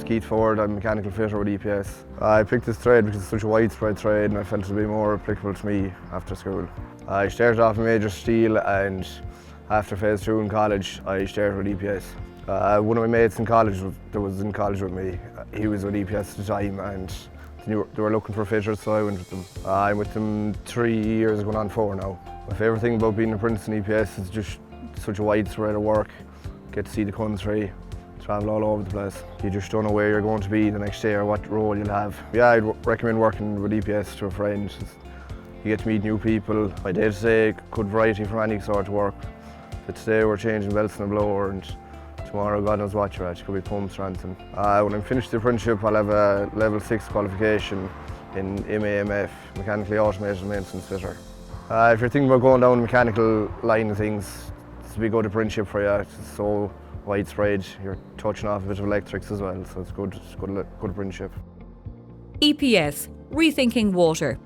name's Forde. I'm a mechanical fitter with EPS. I picked this trade because it's such a widespread trade and I felt it would be more applicable to me after school. I started off in major steel and after phase 2 in college I started with EPS. One of my mates in college that was in college with me, he was with EPS at the time and they were looking for fitters, so I went with them. I'm with them 3 years, going on 4 now. My favourite thing about being an apprentice in EPS is just such a widespread of work. Get to see the country, travel all over the place. You just don't know where you're going to be the next day or what role you'll have. Yeah, I'd recommend working with EPS to a friend. You get to meet new people. My day-to-day, good variety from any sort of work. But today we're changing belts in a blower and tomorrow God knows what you're at. It could be pumps or anything. When I'm finished the apprenticeship, I'll have a level 6 qualification in MAMF, Mechanically Automated Maintenance Fitter. If you're thinking about going down the mechanical line of things, it's a big good apprenticeship for you. It's so widespread. You're touching off a bit of electrics as well, so it's good apprenticeship. EPS, Rethinking Water.